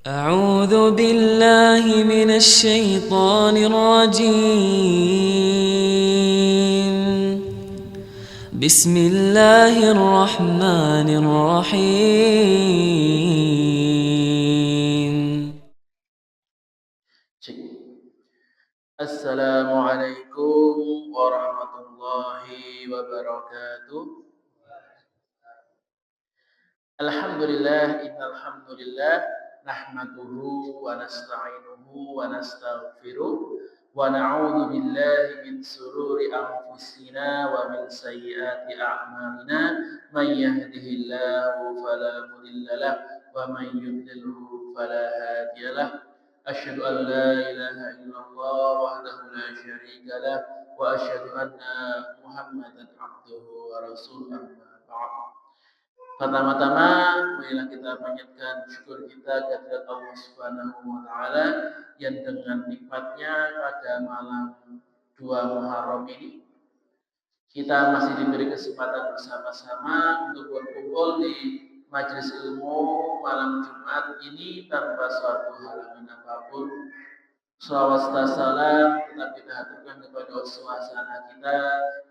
أعوذ بالله من الشيطان الرجيم. بسم الله الرحمن الرحيم. Assalamualaikum warahmatullahi wabarakatuh. Alhamdulillah, innal hamdalillah nahmaduhu wa nasta'inuhu wa nastaghfiruh wa na'udzu billahi min sururi anfusina wa min sayyiati a'malina. May yahdihillahu fala mudilla lahu wa may yudlilhu fala hadiya lahu. Asyhadu an la ilaha illallah wahdahu la syarika lahu wa asyhadu anna Muhammadan abduhu wa rasuluh, amma ba'd. Pertama-tama, marilah kita panjatkan syukur kita kepada Allah Subhanahu wa taala yang dengan nikmatnya pada malam 2 Muharram ini kita masih diberi kesempatan bersama-sama untuk berkumpul di majelis ilmu malam Jumat ini tanpa suatu halangan apapun. Shalawat serta salam tetap kita haturkan kepada suasana kita,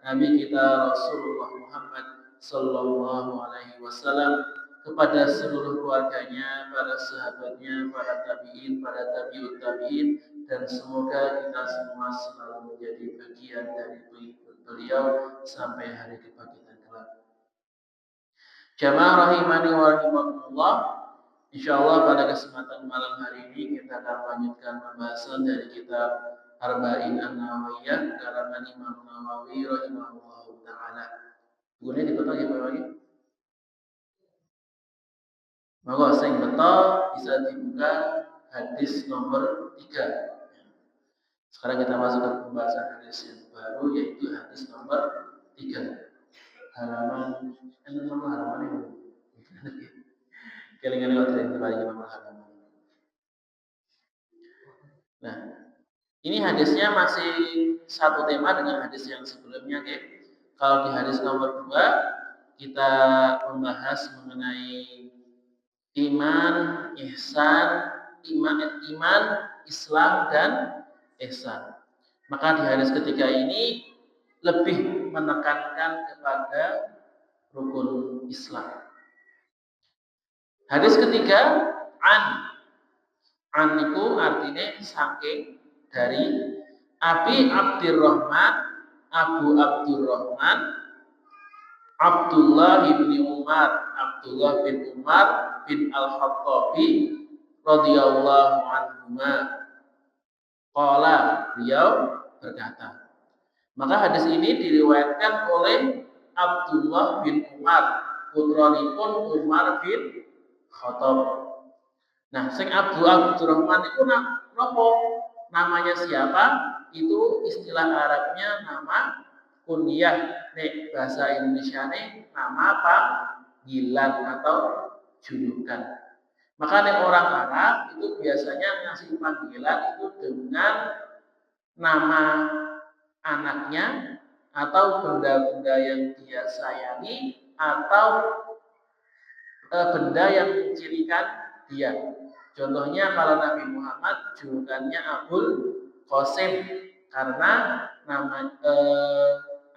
Nabi kita Rasulullah Muhammad Sallallahu Alaihi Wasallam, kepada seluruh keluarganya, para sahabatnya, para tabiin, para tabiut tabiin, dan semoga kita semua selalu menjadi bagian dari pengikut beliau sampai hari kebangkitan kelak. Jamaah rahimani wa rahimakumullah. Insyaallah pada kesempatan malam hari ini kita akan melanjutkan pembahasan dari kitab Arba'in An-Nawawiyah karangan Imam Nawawi rahimahullahu taala. Bukunya dibetul ya Pak lagi? Maka sing betul bisa dibuka hadis nomor 3. Sekarang kita masuk ke pembahasan hadis yang baru, yaitu hadis nomor 3. Halaman nomor halaman ini. Kelingan waktu yang terbalik nomor halaman. Nah, ini hadisnya masih satu tema dengan hadis yang sebelumnya, oke? Kalau di hadis nomor 2 kita membahas mengenai iman, Islam dan ihsan. Maka di hadis ketiga ini lebih menekankan kepada rukun Islam. Hadis ketiga, an itu artinya saking dari Abu Abdurrahman Abdullah bin Umar bin Al-Khattabi radhiyallahu anhuma. Qala, beliau berkata. Maka hadis ini diriwayatkan oleh Abdullah bin Umar, putranipun Umar bin Khattab. Nah, sing Abdurrahman itu napa? Namanya siapa? Itu istilah Arabnya nama kunyah. Nek bahasa Indonesia nih nama panggilan atau julukan. Maka nek orang Arab itu biasanya ngasih panggilan itu dengan nama anaknya atau benda-benda yang dia sayangi atau benda yang mencirikan dia. Contohnya kalau Nabi Muhammad julukannya Abul Qasim karena nama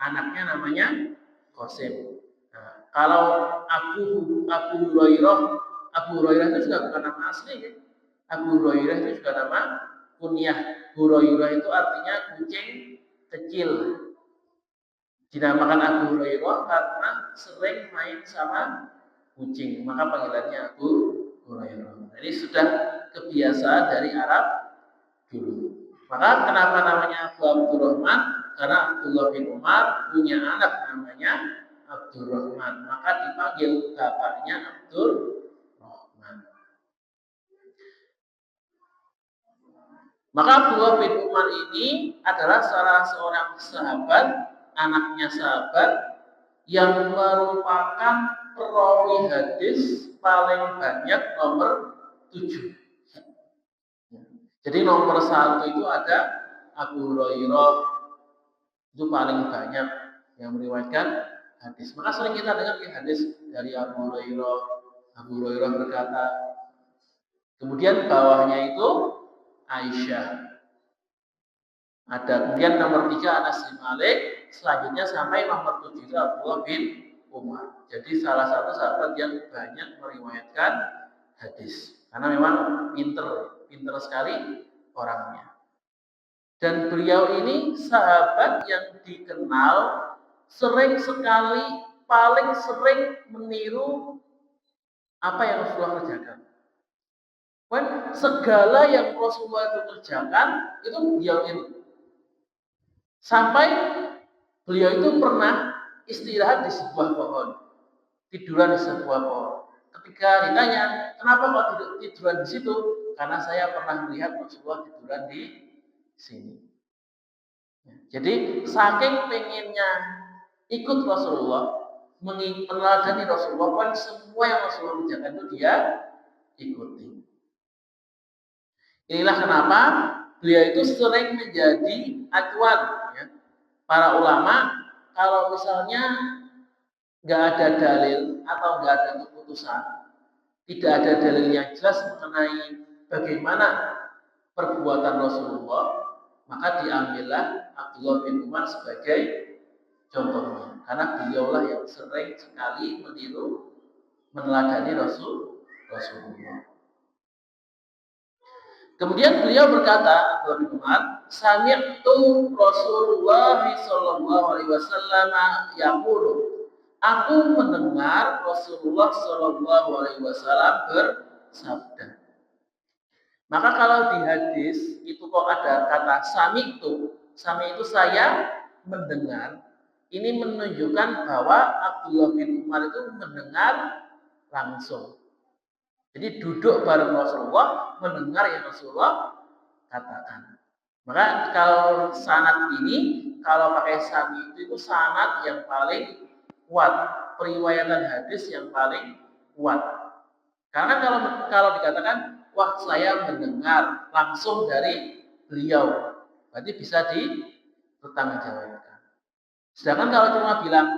anaknya namanya Qasim. Nah, kalau Abu Hurairah itu juga bukan nama asli ya. Abu Hurairah itu juga nama kunyah. Hurairah itu artinya kucing kecil. Dinamakan Abu Hurairah karena sering main sama kucing, maka panggilannya Abu Hurairah. Jadi sudah kebiasaan dari Arab dulu. Maka kenapa namanya Abu Abdurrahman? Karena Abdullah bin Umar punya anak namanya Abdurrahman, maka dipanggil bapaknya Abdurrahman. Maka Abdullah bin Umar ini adalah salah seorang sahabat, anaknya sahabat yang merupakan perawi hadis paling banyak nomor 7. Jadi nomor 1 itu ada Abu Hurairah, itu paling banyak yang meriwayatkan hadis. Maka sering kita dengar hadis dari Abu Hurairah. Abu Hurairah berkata, Kemudian bawahnya itu Aisyah. Ada kemudian nomor 3 Anas bin Malik, selanjutnya sampai nomor 7 itu Abdullah bin Umar. Jadi salah satu sahabat yang banyak meriwayatkan hadis. Karena memang pinter sekali orangnya. Dan beliau ini sahabat yang dikenal sering sekali, paling sering meniru apa yang Rasulullah kerjakan. Segala yang Rasulullah itu kerjakan, itu beliau ini. Sampai beliau itu pernah istirahat di sebuah pohon, tiduran di sebuah pohon. Ketika ditanya, kenapa kok tiduran di situ? Karena saya pernah melihat Rasulullah tiduran di sini. Jadi saking pengennya ikut Rasulullah, meneladani Rasulullah, kan semua yang Rasulullah kerjakan itu dia ikuti. Inilah kenapa beliau itu sering menjadi acuan ya. Para ulama kalau misalnya nggak ada dalil atau nggak ada keputusan, tidak ada dalil yang jelas mengenai bagaimana perbuatan Rasulullah, maka diambillah Abdullah bin Umar sebagai contohnya. Karena beliaulah yang sering sekali meniru, meneladani Rasulullah. Kemudian beliau berkata, Abdullah bin Umar, sami'tu Rasulullah sallallahu alaihi wasallam yaqulu. Aku mendengar Rasulullah sallallahu alaihi wasallam bersabda. Maka kalau di hadis itu kok ada kata sami'tu, sami itu saya mendengar. Ini menunjukkan bahwa Abdullah bin Umar itu mendengar langsung. Jadi duduk bareng Rasulullah, mendengar yang Rasulullah katakan. Maka kalau sanad ini, kalau pakai sami itu sanad yang paling kuat, periwayatan hadis yang paling kuat. Karena kalau dikatakan, wah saya mendengar langsung dari beliau, berarti bisa dipertanggungjawabkan. Sedangkan kalau cuma bilang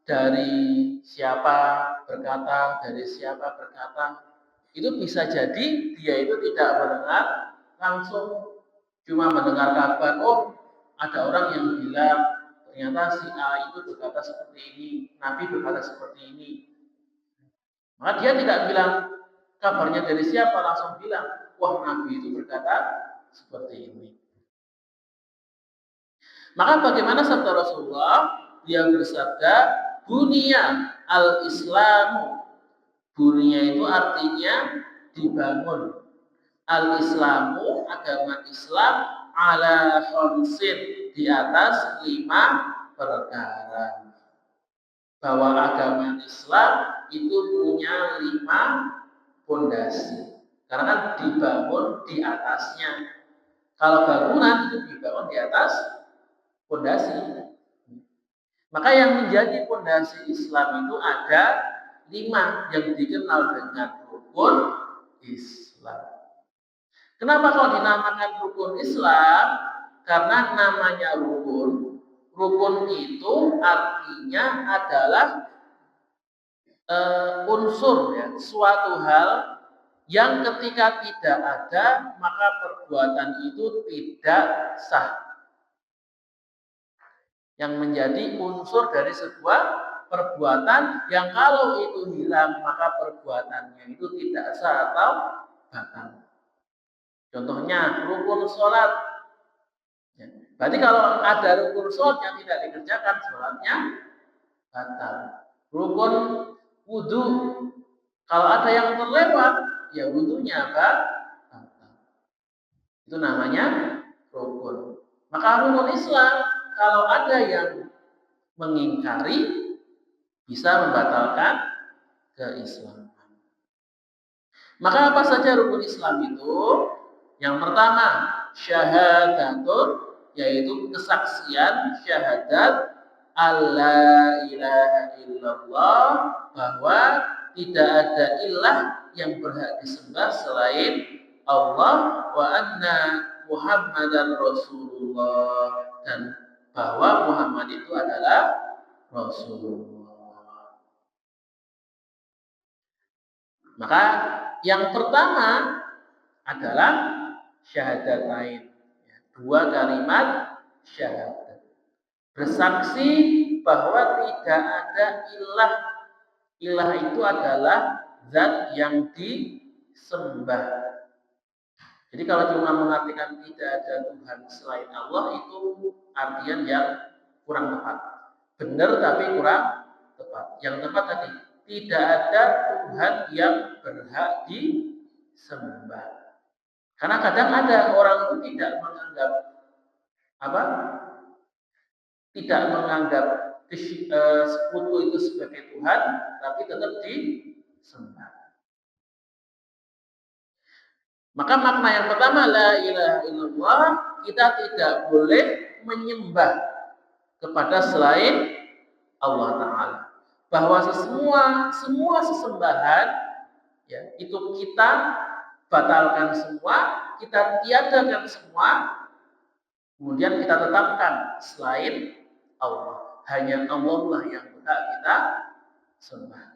dari siapa berkata, itu bisa jadi dia itu tidak mendengar langsung, cuma mendengar kabar, oh ada orang yang bilang ternyata si A itu berkata seperti ini, Nabi berkata seperti ini. Maka dia tidak bilang kabarnya dari siapa, langsung bilang, wah Nabi itu berkata seperti ini. Maka bagaimana sabda Rasulullah? Dia bersabda, bunya al-Islamu. Bunya itu artinya dibangun. Al-Islamu, agama Islam, ala khamsin, di atas 5 perkara. Bahwa agama Islam itu punya 5 fondasi. Karena kan dibangun di atasnya. Kalau bangunan itu dibangun di atas fondasi. Maka yang menjadi fondasi Islam itu ada 5 yang dikenal dengan rukun Islam. Kenapa kalau dinamakan rukun Islam? Karena namanya rukun. Rukun itu artinya adalah unsur ya, suatu hal yang ketika tidak ada maka perbuatan itu tidak sah. Yang menjadi unsur dari sebuah perbuatan yang kalau itu hilang maka perbuatannya itu tidak sah atau batal. Contohnya rukun sholat. Ya. Berarti kalau ada rukun sholat yang tidak dikerjakan, sholatnya batal. Rukun wudhu, kalau ada yang terlewat, ya wudhunya batal. Itu namanya rukun. Maka rukun Islam, kalau ada yang mengingkari, bisa membatalkan keislaman. Maka apa saja rukun Islam itu? Yang pertama, syahadatun, yaitu kesaksian syahadat alla ilaha illallah, bahwa tidak ada ilah yang berhak disembah selain Allah, wa anna Muhammadan Rasulullah, dan bahwa Muhammad itu adalah Rasulullah. Maka yang pertama adalah syahadatain. Dua kalimat syahadat. Bersaksi bahwa tidak ada ilah. Ilah itu adalah zat yang disembah. Jadi kalau cuma mengartikan tidak ada Tuhan selain Allah, itu artian yang kurang tepat. Benar tapi kurang tepat. Yang tepat tadi, tidak ada Tuhan yang berhak disembah. Karena kadang ada orang itu tidak menganggap apa? Tidak menganggap sekutu itu sebagai Tuhan, tapi tetap disembah. Maka makna yang pertama, la ilaha illallah, kita tidak boleh menyembah kepada selain Allah Ta'ala. Bahwa semua sesembahan, ya, itu kita batalkan semua, kita tiadakan semua, kemudian kita tetapkan selain Allah. Hanya Allah lah yang berhak kita sembah.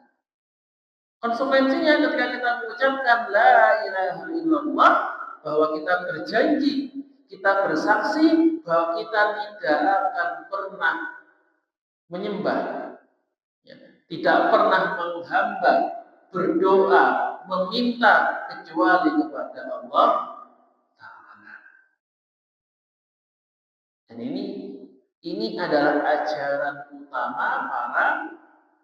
Konsekuensinya ketika kita mengucapkan la ilaha illallah, bahwa kita berjanji, kita bersaksi bahwa kita tidak akan pernah menyembah, ya, tidak pernah menghamba, berdoa, meminta kecuali kepada Allah Ta'ala. Dan ini adalah ajaran utama para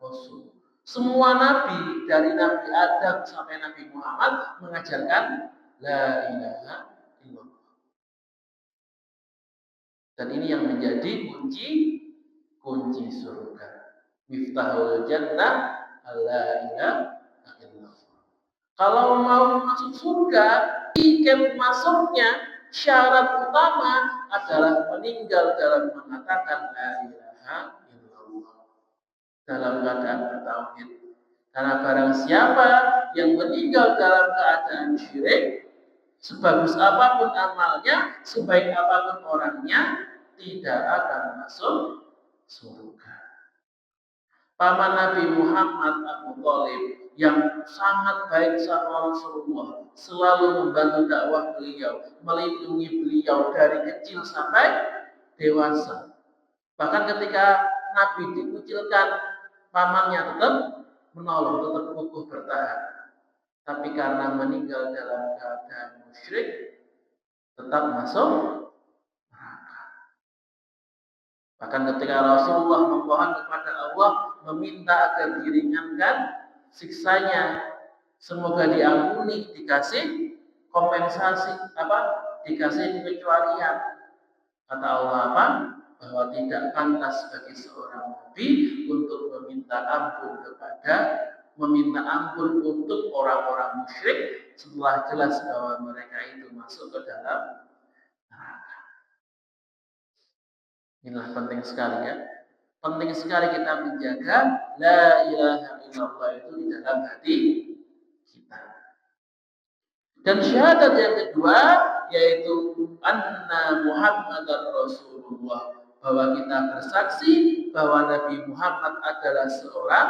rasul. Semua nabi dari Nabi Adam sampai Nabi Muhammad mengajarkan la ilaha illallah. Dan ini yang menjadi kunci surga. Miftahul jannah la ilaha illallah. Kalau mau masuk surga, tiket masuknya syarat utama adalah meninggal dalam mengatakan la ilaha illallah, dalam keadaan bertauhid. Karena barang siapa yang meninggal dalam keadaan syirik, sebagus apapun amalnya, sebaik apapun orangnya, tidak akan masuk surga. Paman Nabi Muhammad Abu Thalib yang sangat baik sama Rasulullah, selalu membantu dakwah beliau, melindungi beliau dari kecil sampai dewasa. Bahkan ketika Nabi dikucilkan, pamannya tetap menolong, tetap kokoh bertahan. Tapi karena meninggal dalam keadaan musyrik, tetap masuk neraka. Bahkan ketika Rasulullah memohon kepada Allah, meminta agar diringankan siksanya, semoga diampuni, dikasih kompensasi, dikasih pengecualian. Kata Allah apa? Bahwa tidak pantas bagi seorang nabi untuk meminta ampun untuk orang-orang musyrik setelah jelas bahwa mereka itu masuk ke dalam neraka. Inilah penting sekali, ya. Penting sekali kita menjaga la ilaha illallah itu di dalam hati kita. Dan syahadat yang kedua yaitu anna Muhammadar Rasulullah, bahwa kita bersaksi bahwa Nabi Muhammad adalah seorang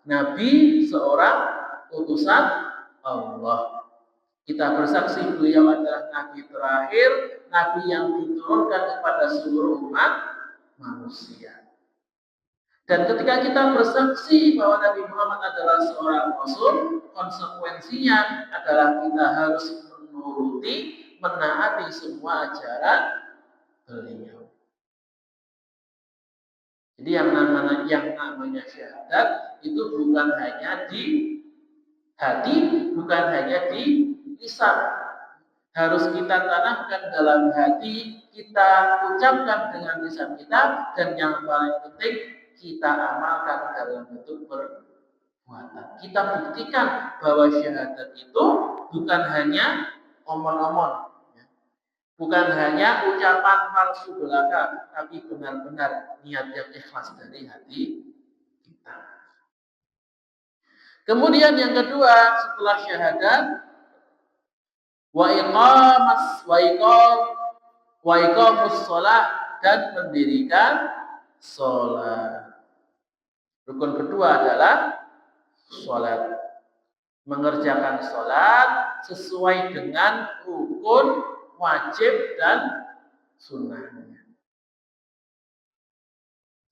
nabi, seorang utusan Allah. Kita bersaksi beliau adalah nabi terakhir, nabi yang diturunkan kepada seluruh umat manusia. Dan ketika kita bersaksi bahwa Nabi Muhammad adalah seorang rasul, konsekuensinya adalah kita harus menaati semua ajaran beliau. Jadi yang namanya syahadat itu bukan hanya di hati, bukan hanya di lisan. Harus kita tanamkan dalam hati, kita ucapkan dengan lisan kita, dan yang paling penting kita amalkan dalam bentuk perbuatan. Kita buktikan bahwa syahadat itu bukan hanya omong-omong, bukan hanya ucapan palsu belaka, tapi benar-benar niat yang ikhlas dari hati kita. Kemudian yang kedua setelah syahadat, wa iqamus shalah, dan mendirikan sholat. Rukun kedua adalah sholat. Mengerjakan sholat sesuai dengan rukun, wajib dan sunnahnya.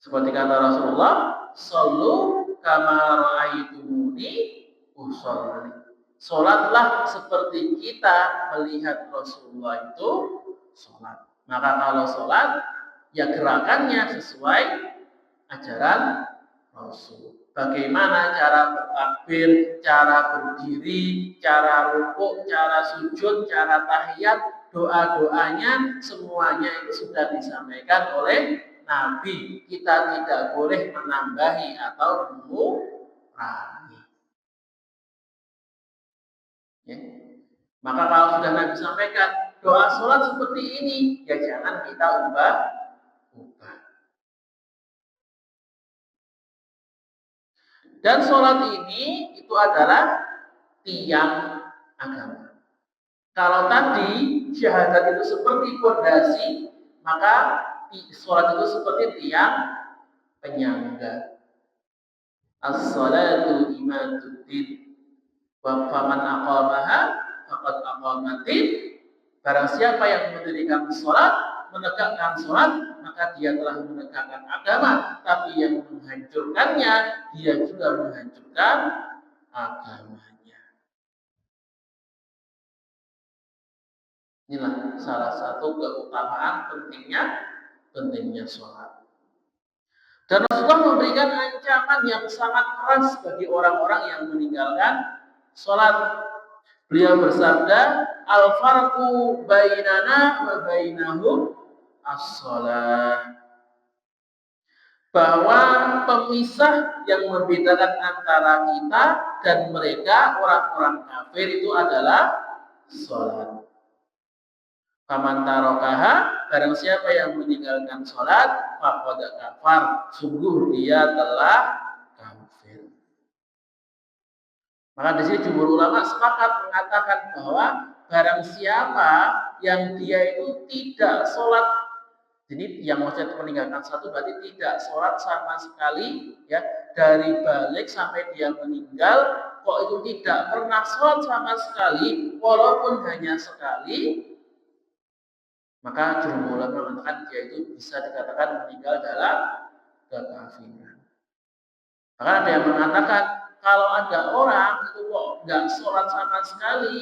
Seperti kata Rasulullah, "Shallu kama ra'aitumuni usolli." Salatlah seperti kita melihat Rasulullah itu salat. Maka kalau salat, ya gerakannya sesuai ajaran Rasul. Bagaimana cara bertakbir, cara berdiri, cara rukuk, cara sujud, cara tahiyat, doa-doanya semuanya itu sudah disampaikan oleh Nabi. Kita tidak boleh menambahi atau mengurangi. Ya. Maka kalau sudah Nabi sampaikan doa sholat seperti ini, ya jangan kita ubah. Dan sholat ini itu adalah tiang agama. Kalau tadi syahadat itu seperti fondasi, maka sholat itu seperti tiang penyangga. As-salatu imaduddin. Wa faman aqamaha faqad aqamatin. Barang siapa yang mendirikan sholat, menegakkan sholat, maka dia telah menegakkan agama. Tapi yang menghancurkannya, dia juga menghancurkan agamanya. Inilah salah satu keutamaan pentingnya sholat. Dan Rasulullah memberikan ancaman yang sangat keras bagi orang-orang yang meninggalkan sholat. Beliau bersabda, "Al-farqu bainana wa bainahum as-shalah." Bahwa pemisah yang membedakan antara kita dan mereka orang-orang kafir itu adalah sholat. Faman tarokaha, barang siapa yang meninggalkan sholat, faqad kafar, sungguh dia telah kafir. Maka di sini jumhur ulama sepakat mengatakan bahwa barang siapa yang dia itu tidak sholat, jadi yang maksudnya meninggalkan satu berarti tidak sholat sama sekali, ya, dari balik sampai dia meninggal, kok itu tidak pernah sholat sama sekali, walaupun hanya sekali, maka jumhur ulama mengatakan dia itu bisa dikatakan meninggal dalam kekafiran. Maka ada yang mengatakan kalau ada orang itu kok nggak sholat sama sekali,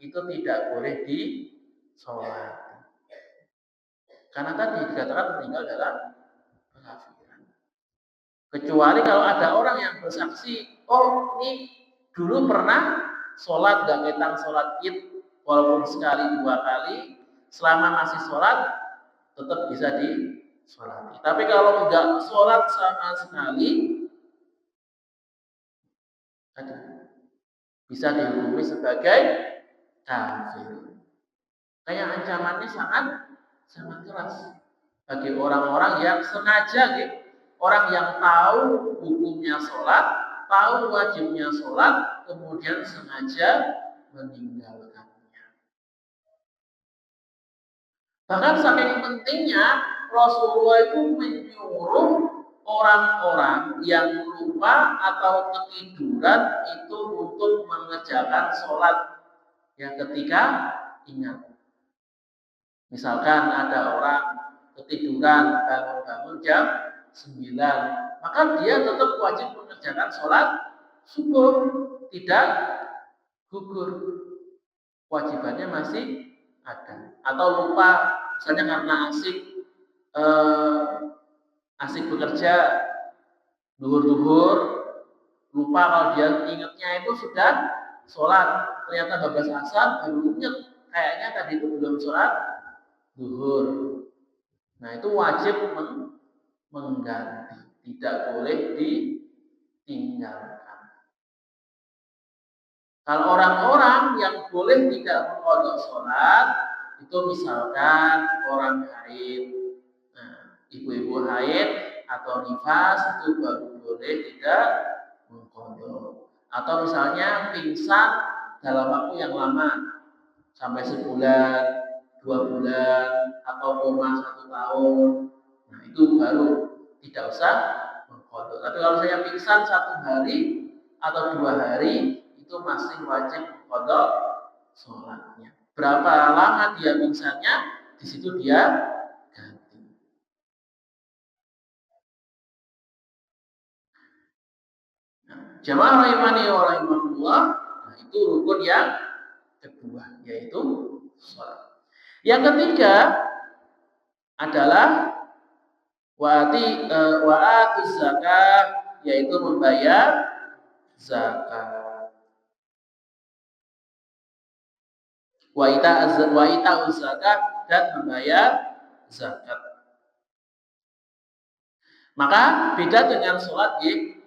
itu tidak boleh disolat. Karena tadi dikatakan meninggal dalam kekafiran. Kecuali kalau ada orang yang bersaksi, oh ini dulu pernah sholat nggak ketang sholat id, walaupun sekali dua kali, selama masih sholat tetap bisa disolati. Tapi kalau nggak sholat sama sekali, bisa dihukumi sebagai kafir. Kayak ancamannya sangat keras bagi orang-orang yang sengaja, gitu. Orang yang tahu hukumnya sholat, tahu wajibnya sholat, kemudian sengaja meninggalkannya. Bahkan saking pentingnya Rasulullah itu menyuruh orang-orang yang lupa atau ketiduran itu untuk mengerjakan sholat ya ketika ingat. Misalkan ada orang ketiduran bangun-bangun jam 9, maka dia tetap wajib mengerjakan sholat subuh, tidak gugur. Kewajibannya masih ada. Atau lupa, misalnya karena asik bekerja, duhur-duhur, lupa kalau dia ingatnya itu sudah sholat, ternyata 12 asar baru ingat, kayaknya tadi itu belum sholat duhur. Nah itu wajib mengganti, tidak boleh ditinggalkan. Kalau orang-orang yang boleh tidak mengqadha sholat, itu misalkan orang haid, nah, ibu-ibu haid atau nifas itu baru boleh tidak mengqadha. Atau misalnya pingsan dalam waktu yang lama, sampai sebulan, 2 bulan, atau koma 1 tahun, nah itu baru tidak usah mengqadha. Tapi kalau saya pingsan 1 hari atau 2 hari, itu masih wajib mengqadha sholatnya. Berapa lama dia pingsannya, di situ dia ganti. Nah, jamaah rahimani wa rahimakumullah, nah itu rukun yang kedua, yaitu sholat. Yang ketiga adalah wa'atuz zakat, yaitu membayar zakat. Wa'ita'uz zakat, dan membayar zakat. Maka beda dengan sholat,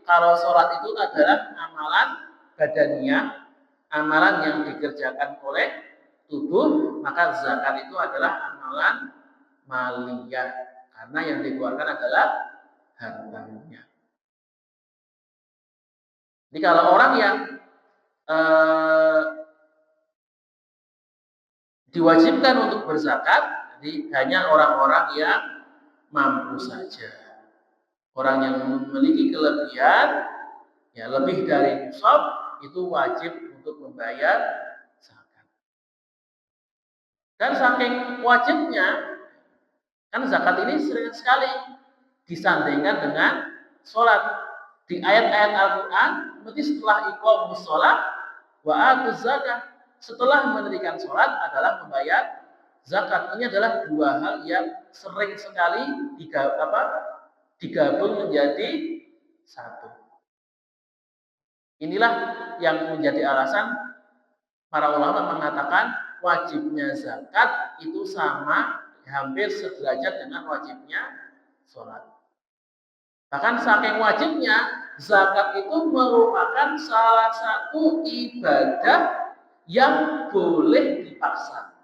kalau sholat itu adalah amalan badaniyah, amalan yang dikerjakan oleh tubuh, maka zakat itu adalah amalan maliyah, karena yang dikeluarkan adalah hartanya. Jadi kalau orang yang diwajibkan untuk berzakat, jadi hanya orang-orang yang mampu saja. Orang yang memiliki kelebihan, ya lebih dari nisab, itu wajib untuk membayar zakat. Dan saking wajibnya, kan zakat ini sering sekali disandingkan dengan sholat. Di ayat-ayat Al-Quran, berarti setelah iqamus sholat, wa'atuz zakat, setelah mendirikan sholat adalah membayar zakat. Ini adalah dua hal yang sering sekali digabung menjadi satu. Inilah yang menjadi alasan para ulama mengatakan wajibnya zakat itu sama, hampir sederajat dengan wajibnya sholat. Bahkan saking wajibnya, zakat itu merupakan salah satu ibadah yang boleh dipaksa.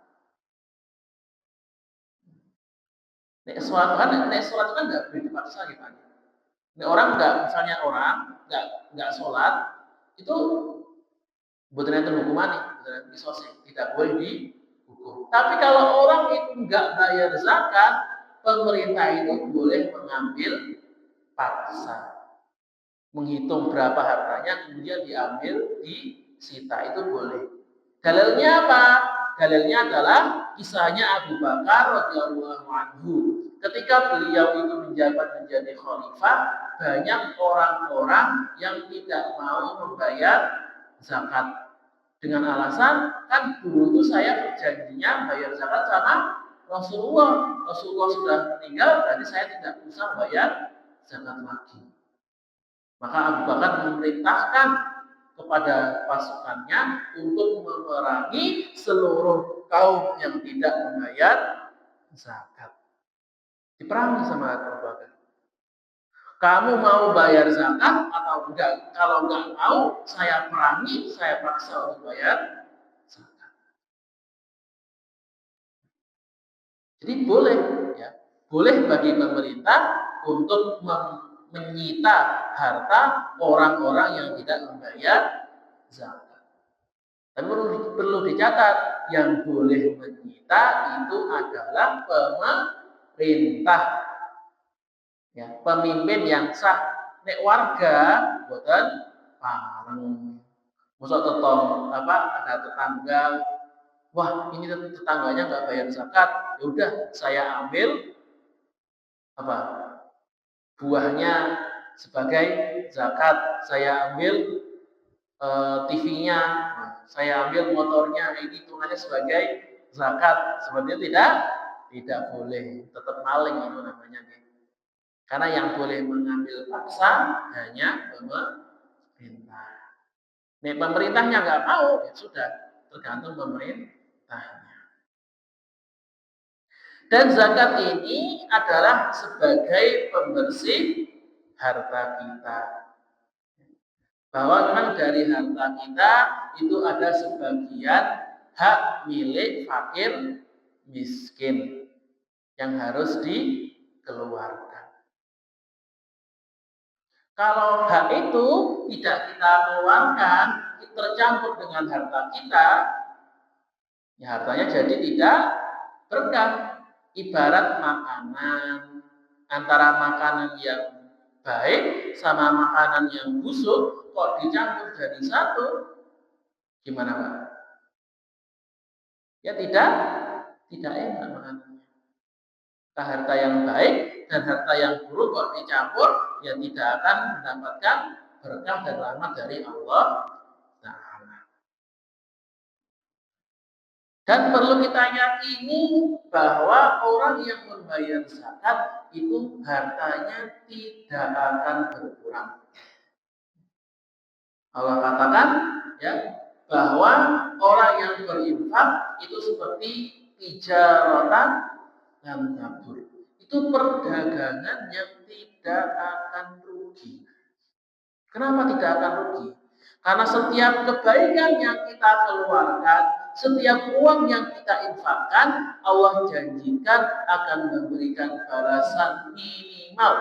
Nek sholat kan nggak boleh dipaksa gitu. Nek orang misalnya orang nggak sholat, itu butuhnya itu hukuman nih, butuhnya disose, tidak boleh dihukum. Tapi kalau orang itu nggak bayar zakat, pemerintah itu boleh mengambil paksa, menghitung berapa hartanya, kemudian diambil, disita, itu boleh. Dalilnya apa? Dalilnya adalah kisahnya Abu Bakar radhiyallahu anhu. Ketika beliau itu menjabat menjadi khalifah, banyak orang-orang yang tidak mau membayar zakat dengan alasan, kan dulu itu saya berjanjinya bayar zakat sama Rasulullah. Rasulullah sudah meninggal, berarti saya tidak bisa bayar zakat lagi. Maka Abu Bakar memerintahkan kepada pasukannya untuk memerangi seluruh kaum yang tidak membayar zakat. Diperangi sama Abu Bakar. Kamu mau bayar zakat atau enggak? Kalau enggak mau, saya perangi, saya paksa untuk bayar zakat. Jadi boleh, ya, boleh bagi pemerintah untuk menyita harta orang-orang yang tidak membayar zakat. Dan perlu dicatat, yang boleh menyita itu adalah pemerintah, ya, pemimpin yang sah. Nek warga boten pareng. Mosok ada tetangga, wah ini tetangganya nggak bayar zakat, ya udah saya ambil buahnya sebagai zakat, saya ambil TV-nya, saya ambil motornya, ini hitungannya sebagai zakat. Sebenarnya tidak boleh, tetap maling itu namanya. Karena yang boleh mengambil paksa hanya pemerintah. Nih pemerintahnya nggak mau, ya sudah, tergantung pemerintahnya. Dan zakat ini adalah sebagai pembersih harta kita. Bahwa memang dari harta kita itu ada sebagian hak milik fakir miskin yang harus dikeluarkan. Kalau hak itu tidak kita keluarkan, tercampur dengan harta kita, ya hartanya jadi tidak berkah. Ibarat makanan, antara makanan yang baik sama makanan yang busuk, kok dicampur jadi satu, gimana Pak? ya tidak enak makanannya. Harta yang baik dan harta yang buruk kalau dicampur, ya tidak akan mendapatkan berkah dan rahmat dari Allah Ta'ala. Dan perlu kita yakini bahwa orang yang membayar zakat itu hartanya tidak akan berkurang. Allah katakan ya bahwa orang yang berinfak itu seperti tijaratan dan tabur. Itu perdagangan yang tidak akan rugi. Kenapa tidak akan rugi? Karena setiap kebaikan yang kita keluarkan, setiap uang yang kita infakkan, Allah janjikan akan memberikan balasan minimal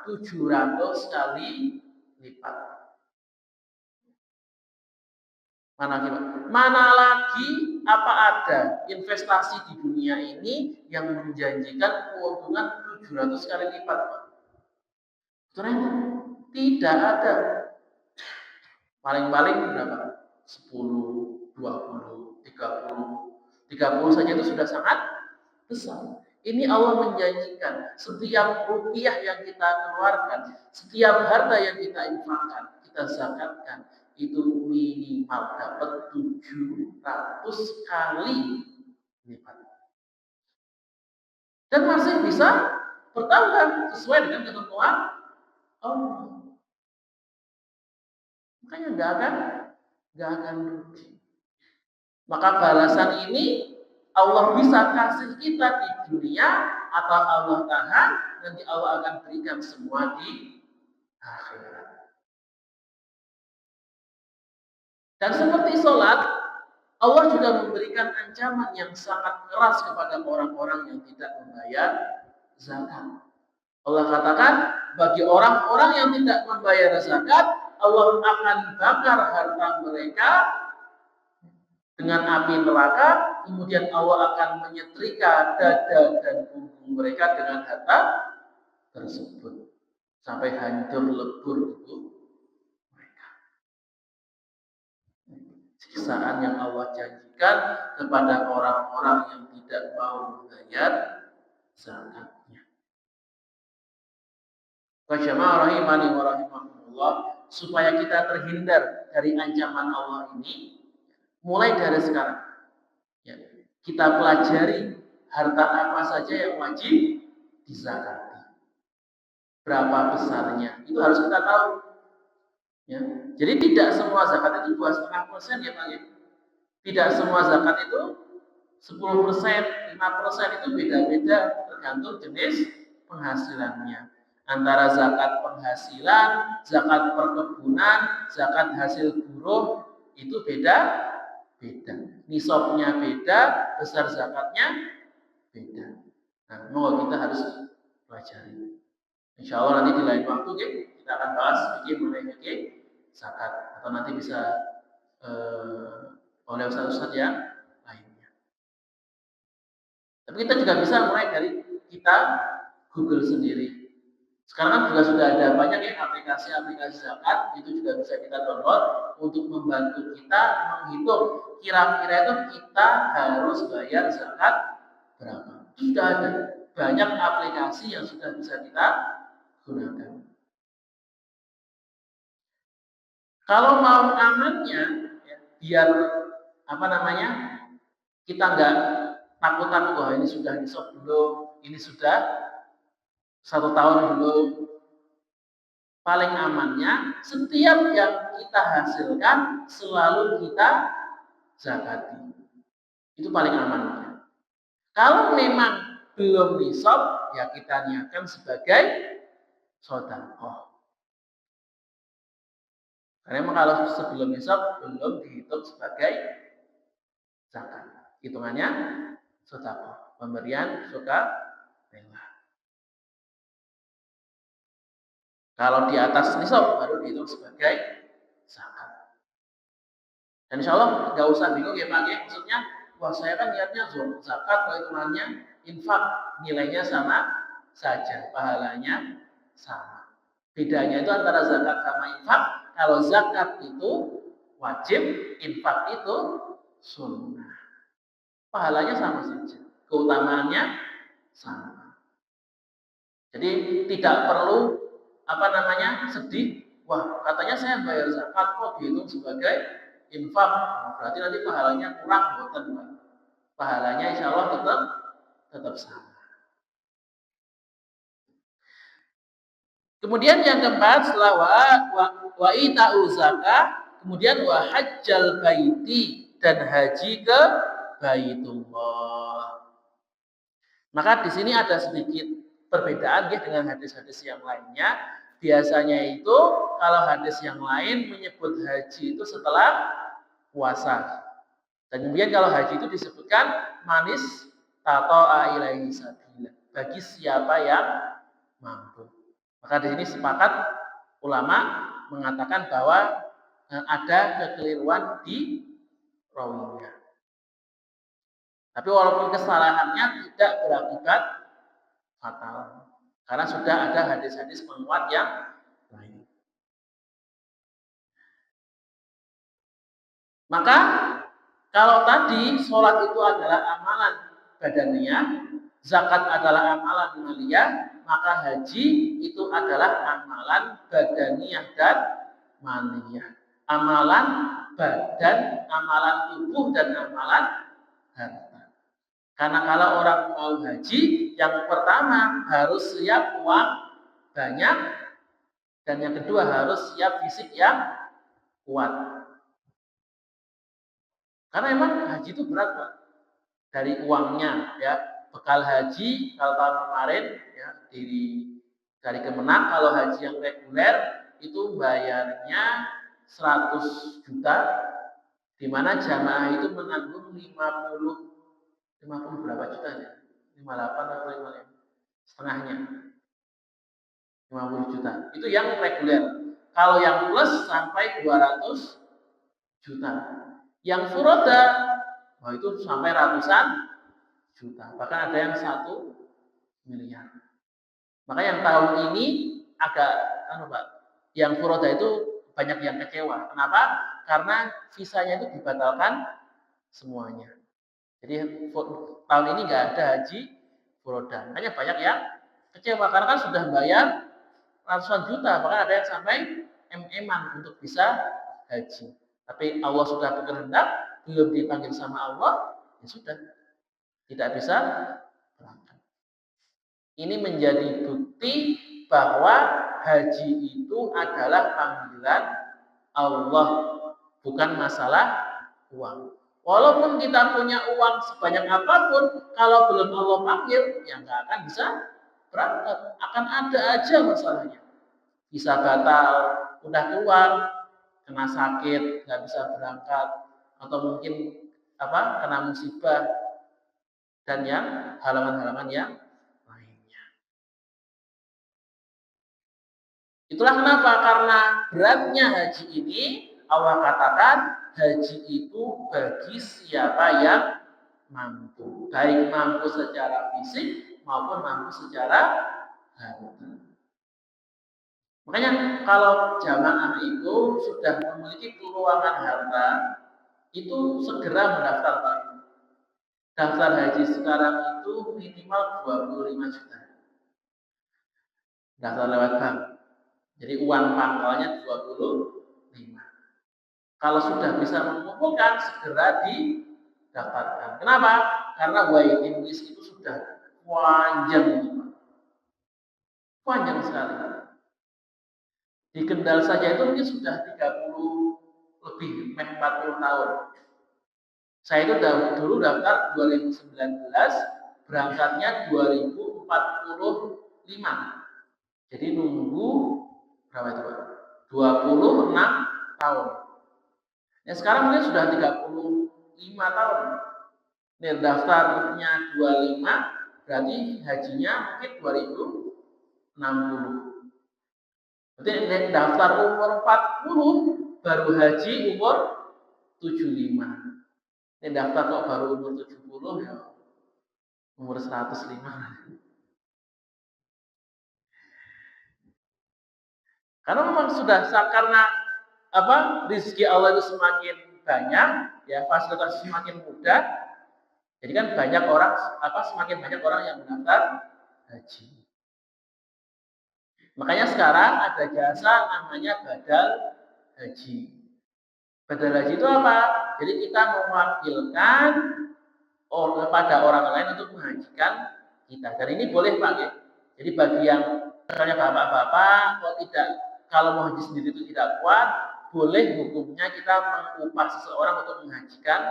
700 kali lipat. Mana lagi apa ada investasi di dunia ini yang menjanjikan keuntungan 700 kali lipat? Ternyata tidak ada. Paling-paling berapa? 10, 20, 30 saja itu sudah sangat besar. Ini Allah menjanjikan setiap rupiah yang kita keluarkan, setiap harta yang kita infakkan, kita zakatkan, itu minimal dapat 700 kali lipat. Dan masih bisa bertambah sesuai dengan ketentuan Allah. Makanya nggak akan rugi. Maka balasan ini Allah bisa kasih kita di dunia atau Allah tahan, nanti Allah akan berikan semua di akhirat. Dan seperti sholat, Allah juga memberikan ancaman yang sangat keras kepada orang-orang yang tidak membayar zakat. Allah katakan, bagi orang-orang yang tidak membayar zakat, Allah akan bakar harta mereka dengan api neraka, kemudian Allah akan menyetrika dada dan punggung mereka dengan harta tersebut sampai hancur lebur tubuh mereka. Siksaan yang Allah janjikan kepada orang-orang yang tidak mau membayar zakatnya. Wajama'a rahimani wa rahimakumullah, supaya kita terhindar dari ancaman Allah ini, mulai dari sekarang ya, kita pelajari harta apa saja yang wajib dizakati, berapa besarnya, itu harus kita tahu ya. Jadi tidak semua zakat itu 2,5% ya Pak ya. Tidak semua zakat itu 10%, 5%, itu beda-beda tergantung jenis penghasilannya. Antara zakat penghasilan, zakat perkebunan, zakat hasil buruh, itu beda. Nisabnya beda, besar zakatnya beda. Nah, mau kita harus pelajari. Insya Allah nanti di lain waktu kita akan bahas mengenai zakat, atau nanti bisa oleh ustaz-ustaz yang lainnya. Tapi kita juga bisa mulai dari kita Google sendiri. Sekarang kan juga sudah ada banyak ya aplikasi-aplikasi zakat, itu juga bisa kita download untuk membantu kita menghitung kira-kira itu kita harus bayar zakat berapa. Sudah ada banyak aplikasi yang sudah bisa kita gunakan. Kalau mau amannya, ya, biar kita nggak takut-takut, wah ini sudah nisab belum, ini sudah 1 tahun belum. Paling amannya, setiap yang kita hasilkan selalu kita zakati. Itu paling amannya. Kalau memang belum nisab, ya kita niatkan sebagai sedekah. Karena memang kalau sebelum nisab belum dihitung sebagai zakat. Hitungannya sedekah, pemberian sukarela. Kalau di atas nisab baru dihitung sebagai zakat. Dan insya Allah nggak usah bingung ya Pak, maksudnya, wah saya kan niatnya zakat, kalau hitungannya infak, nilainya sama saja, pahalanya sama. Bedanya itu antara zakat sama infak. Kalau zakat itu wajib, infak itu sunnah. Pahalanya sama saja, keutamaannya sama. Jadi tidak perlu sedih. Wah, katanya saya bayar zakat kok dihitung sebagai infak. Berarti nanti pahalanya kurang, bukan? Pahalanya insya Allah tetap sama. Kemudian yang keempat setelah wa ita'u zakah, kemudian wa hajjal baiti, dan haji ke Baitullah. Maka di sini ada sedikit perbedaan ya dengan hadis-hadis yang lainnya. Biasanya itu kalau hadis yang lain menyebut haji itu setelah puasa. Dan kemudian kalau haji itu disebutkan manis tata'a ilaihi sabila, bagi siapa yang mampu. Maka di sini sepakat ulama mengatakan bahwa ada kekeliruan di rawinya. Tapi walaupun kesalahannya tidak berakibat fatal, karena sudah ada hadis-hadis penguat yang lain. Maka kalau tadi sholat itu adalah amalan badaniyah, zakat adalah amalan maliyah, maka haji itu adalah amalan badaniyah dan maliyah. Amalan badan, amalan tubuh, dan amalan harta. Karena kalau orang mau haji, yang pertama harus siap uang banyak, dan yang kedua harus siap fisik yang kuat. Karena emang haji itu berat, Pak. Dari uangnya, ya, bekal haji kalau tahun kemarin ya dari Kemenang, kalau haji yang reguler itu bayarnya 100 juta, di mana jamaah itu menanggung 50 berapa juta ya? 58 atau 55 setengahnya, 50 juta. Itu yang reguler. Kalau yang plus sampai 200 juta. Yang furoda, itu sampai ratusan juta. Bahkan ada yang 1 miliar. Maka yang tahun ini agak Pak, yang furoda itu banyak yang kecewa. Kenapa? Karena visanya itu dibatalkan semuanya. Jadi tahun ini nggak ada haji furoda. Makanya banyak yang kecewa karena kan sudah bayar ratusan juta, bahkan ada yang sampai MM-an untuk bisa haji. Tapi Allah sudah berkehendak, belum dipanggil sama Allah, ya sudah, tidak bisa berangkat. Ini menjadi bukti bahwa haji itu adalah panggilan Allah, bukan masalah uang. Walaupun kita punya uang sebanyak apapun, kalau belum Allah panggil, ya nggak akan bisa berangkat. Akan ada aja masalahnya. Bisa batal, udah keluar, kena sakit, nggak bisa berangkat, atau mungkin kena musibah, dan yang halaman-halaman yang lainnya. Itulah kenapa, karena beratnya haji ini, Allah katakan haji itu bagi siapa yang mampu, baik mampu secara fisik maupun mampu secara harta. Makanya kalau jamaah itu sudah memiliki keuangan harta, itu segera mendaftar, Pak. Daftar haji sekarang itu minimal 25 juta. Daftar lewat bank. Jadi uang pangkalnya 25. Kalau sudah bisa mengumpulkan, segera didaftarkan. Kenapa? Karena waiting list itu sudah panjang. Panjang sekali. Di Kendal saja itu mungkin sudah 30 lebih, 40 tahun. Saya itu dulu daftar 2019, berangkatnya 2045. Jadi nunggu berapa itu, Pak? 26 tahun. Ya sekarang mungkin sudah 35 tahun. Ini daftarnya 25, berarti hajinya mungkin 2060. Berarti daftar umur 40, baru haji umur 75. Ini daftar kok baru umur 70, ya umur 105. Karena memang sudah, karena rezeki Allah itu semakin banyak, ya fasilitas semakin mudah, jadi kan banyak orang semakin banyak orang yang mendaftar haji. Makanya sekarang ada jasa namanya badal haji. Badal haji itu apa? Jadi kita mewakilkan pada orang lain untuk menghajikan kita. Dan ini boleh Pak ya. Jadi bagi yang misalnya bapak-bapak kalau mau haji sendiri itu tidak kuat, boleh hukumnya kita mengupah seseorang untuk menghajikan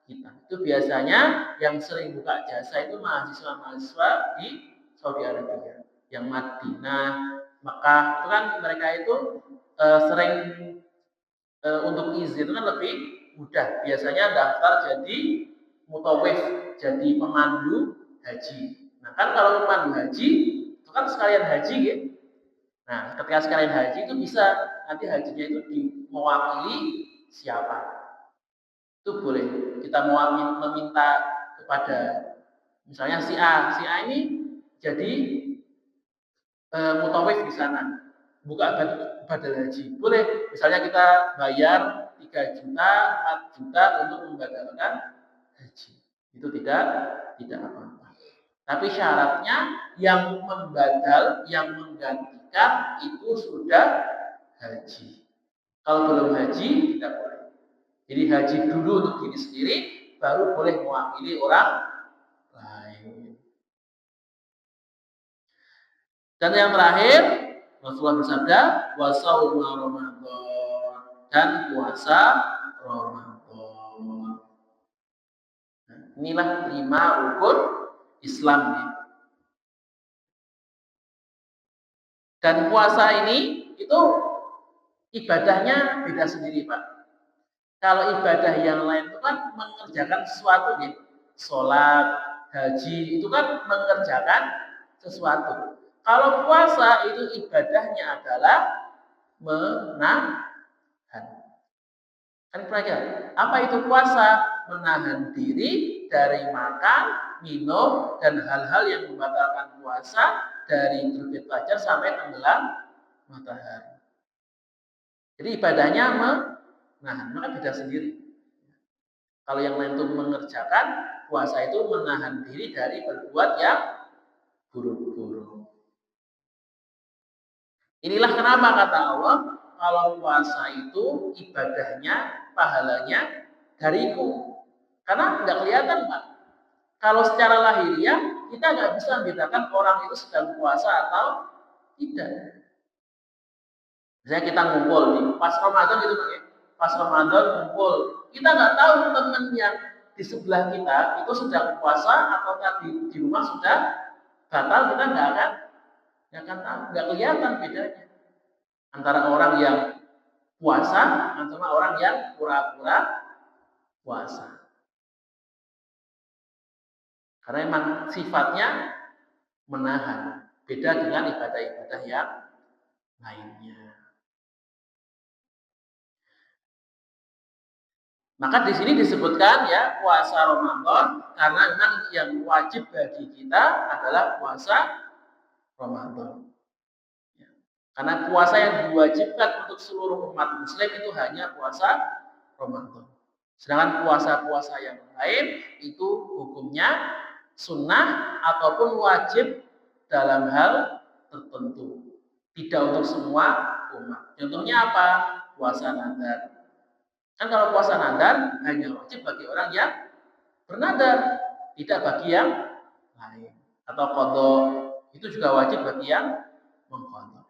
kita. Itu biasanya yang sering buka jasa itu mahasiswa-mahasiswa di Saudi Arabia, yang Madinah, Mekah, itu kan mereka itu sering untuk izin itu kan lebih mudah. Biasanya daftar jadi mutawif, jadi pemandu haji. Nah kan kalau pemandu haji itu kan sekalian haji ya. Nah ketika sekalian haji itu bisa nanti hajinya itu mewakili siapa. Itu boleh. Kita meminta kepada misalnya si A ini jadi mutawif di sana, buka badal haji. Boleh, misalnya kita bayar 3 juta, 4 juta untuk membadalkan haji. Itu tidak apa-apa. Tapi syaratnya yang membadal, yang menggantikan itu sudah haji. Kalau belum haji, tidak boleh. Jadi haji dulu untuk diri sendiri, baru boleh mewakili orang lain. Dan yang terakhir, Rasulullah bersabda, wa shaum Ramadan, dan puasa Ramadan. Nah, inilah 5 rukun Islam ya. Dan puasa ini itu ibadahnya beda sendiri Pak. Kalau ibadah yang lain itu kan mengerjakan sesuatu ya. Sholat, haji itu kan mengerjakan sesuatu. Kalau puasa itu ibadahnya adalah menahan. Kan pelajar, apa itu puasa? Menahan diri dari makan, minum, dan hal-hal yang membatalkan puasa dari terbit fajar sampai tenggelam matahari. Jadi ibadahnya menahan, maka beda sendiri. Kalau yang lain itu mengerjakan, puasa itu menahan diri dari berbuat yang buruk-buruk. Inilah kenapa kata Allah, kalau puasa itu ibadahnya, pahalanya dariku. Karena nggak kelihatan Pak. Kalau secara lahiriah, kita nggak bisa membedakan orang itu sedang puasa atau tidak. Misalnya kita ngumpul nih, pas Ramadan gitu Pak ya. Pas Ramadan ngumpul, kita nggak tahu teman yang di sebelah kita itu sedang puasa atau di rumah sudah batal, kita nggak akan tahu, nggak kelihatan bedanya antara orang yang puasa sama orang yang pura-pura puasa. Karena memang sifatnya menahan, beda dengan ibadah-ibadah yang lainnya. Maka di sini disebutkan ya puasa Ramadan karena memang yang wajib bagi kita adalah puasa Ramadan. Ya. Karena puasa yang diwajibkan untuk seluruh umat Muslim itu hanya puasa Ramadan. Sedangkan puasa-puasa yang lain itu hukumnya sunnah ataupun wajib dalam hal tertentu. Tidak untuk semua umat. Contohnya apa? Puasa nadar. Kan kalau puasa nadar hanya wajib bagi orang yang bernadar, tidak bagi yang lain. Atau qadha itu juga wajib bagi yang mengqadha.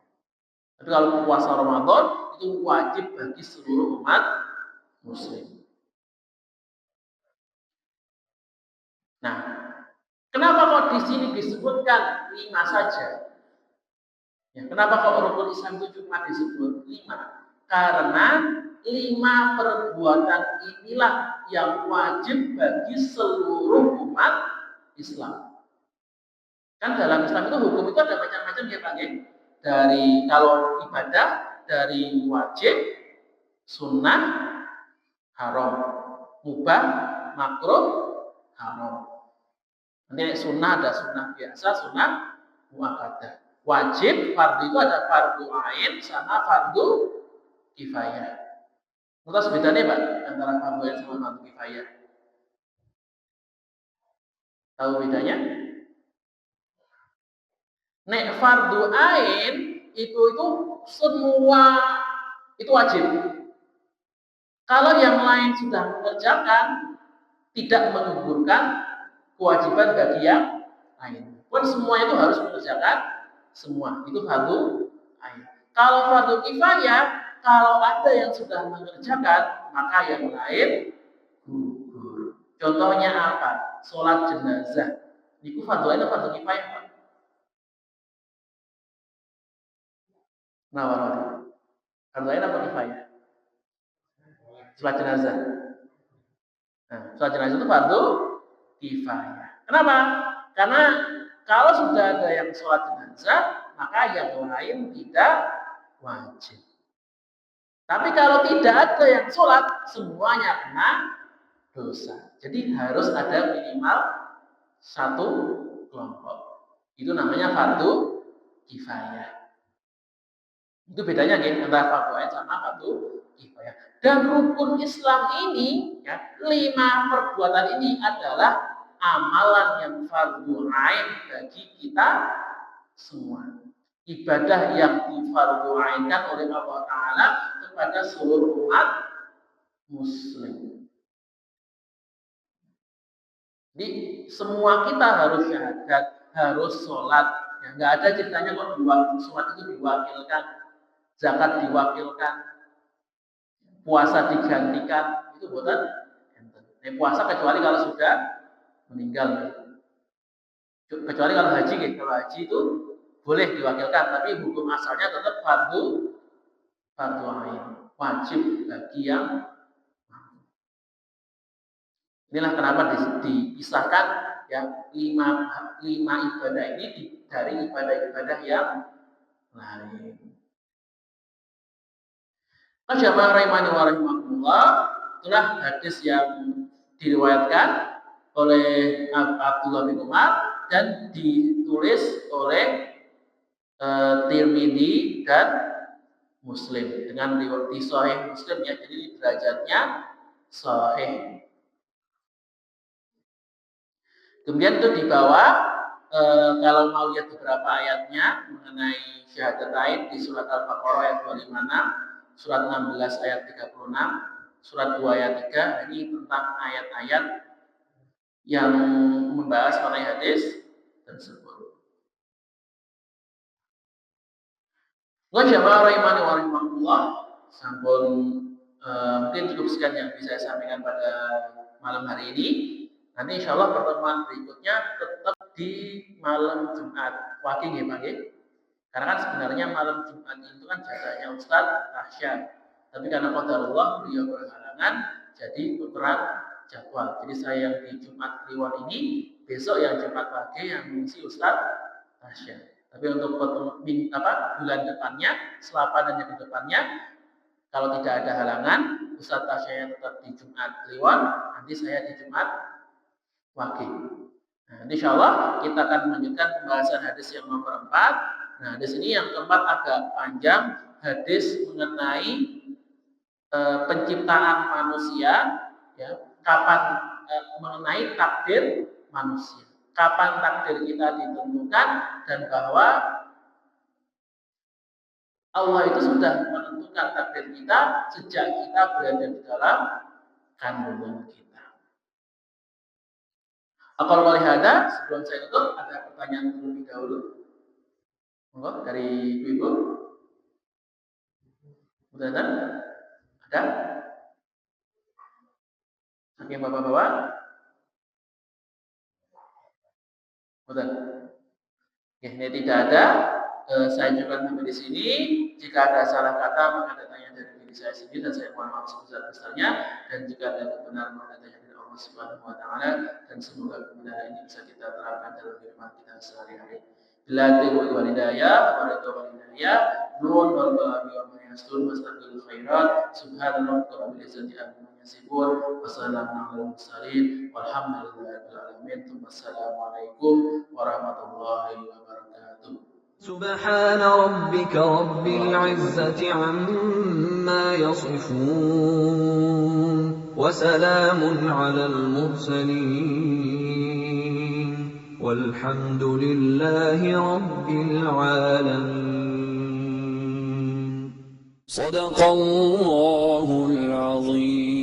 Tapi kalau puasa Ramadan itu wajib bagi seluruh umat Muslim. Nah, kenapa kok di sini disebutkan 5 saja? Ya, kenapa kok rukun Islam itu cuma disebut 5? Karena 5 perbuatan inilah yang wajib bagi seluruh umat Islam. Kan dalam Islam itu hukum itu ada macam-macam ya Pak ya. Dari kalau ibadah dari wajib, sunnah, haram, mubah, makruh, haram. Nanti sunnah ada sunnah biasa, sunnah muakkadah. Wajib, fardu itu ada fardu ain sama fardu kifayah. Terus bedanya Pak antara fardu ain sama fardu kifayah? Tahu bedanya? Nek fardu ain itu semua itu wajib. Kalau yang lain sudah mengerjakan, tidak menggugurkan kewajiban bagi yang lain. Pun semua itu harus mengerjakan semua. Itu fardu ain. Kalau fardu kifayah, kalau ada yang sudah mengerjakan, maka yang lain gugur. Contohnya apa? Sholat jenazah. Itu fardu ain atau fardu kifayah, Pak? Nah, fardu ain atau kifayah? Sholat jenazah. Nah, sholat jenazah itu fardu kifayah. Kenapa? Karena kalau sudah ada yang sholat jenazah, maka yang lain tidak wajib. Tapi kalau tidak ada yang sholat, semuanya kena dosa. Jadi harus ada minimal satu kelompok. Itu namanya fardu kifayah. Itu bedanya antara fardu ain sama fardu kifayah. Dan rukun Islam ini, ya, 5 perbuatan ini adalah amalan yang fardu ain bagi kita semua. Ibadah yang difardu ainkan oleh Allah Ta'ala kepada seluruh umat muslim. Jadi semua kita harus syahadat, harus sholat. Ya, nggak ada ceritanya kok sholat itu diwakilkan, zakat diwakilkan, puasa digantikan. Itu bukan puasa kecuali kalau sudah meninggal. Kecuali kalau haji, kalau haji itu boleh diwakilkan, tapi hukum asalnya tetap fardu ain, wajib bagi yang mampu. Inilah kenapa dipisahkan ya lima ibadah ini dari ibadah-ibadah yang lain. Jamaah rahimani wa rahimakumullah, itulah hadis yang diriwayatkan oleh Abdullah bin Umar dan ditulis oleh Tirmidzi dan Muslim dengan di Sahih Muslim, ya, jadi derajatnya sahih. Kemudian itu di bawah kalau mau lihat beberapa ayatnya mengenai syahadatain di surat Al-Baqarah ayat 256, surat 16 ayat 36, surat 2 ayat 3, ini tentang ayat-ayat yang membahas mengenai hadis tersebut. Wa jamaah rahimani wa rahimakumullah, sampun mungkin cukup sekian yang bisa saya sampaikan pada malam hari ini. Nanti insya Allah pertemuan berikutnya tetap di malam Jumat. Wakil ya Pak ya? Karena kan sebenarnya malam Jumat itu kan jadwalnya Ustadz Rahsyad. Tapi karena qadarullah beliau berhalangan, jadi tukeran jadwal. Jadi saya yang di Jumat Kliwon ini, besok yang Jumat pagi yang mengisi Ustadz Rahsyad. Tapi untuk bulan depannya, selapan dan yang depannya, kalau tidak ada halangan, Ustadz Tasya tetap di Jumat Kliwon, nanti saya di Jumat Wage. Nah, insya Allah kita akan melanjutkan pembahasan hadis yang nomor 4. Nah, hadis ini yang keempat agak panjang, hadis mengenai penciptaan manusia, ya, kapan mengenai takdir manusia. Kapan takdir kita ditentukan dan bahwa Allah itu sudah menentukan takdir kita sejak kita berada di dalam kandungan kita. Kalau ada, sebelum saya tutup, ada pertanyaan terlebih dahulu. Monggo dari ibu-ibu. Mudah-mudahan ada. Saking bapak-bapak. Mudah. Ini tidak ada. Saya juga sampai di sini. Jika ada salah kata, maka datanya dari diri saya sendiri dan saya mohon maaf sebesar-besarnya. Dan jika ada kebenaran, maka datanya dari Allah Subhanahu wa Ta'ala. Dan semoga kebenaran ini bisa kita terapkan dalam kehidupan kita sehari-hari. Bila wal walidayah, nun wal babi wa ma yastur mustaqbil khairat. Subhanallah rabbil izzati amma yasifun. Wassalamu alal mursalin. Walhamdulillahi rabbil alamin. Wassalamualaikum warahmatullahi wabarakatuh. سبحان ربك رب العزة عما يصفون وسلام على المرسلين والحمد لله رب العالمين. صدق الله العظيم.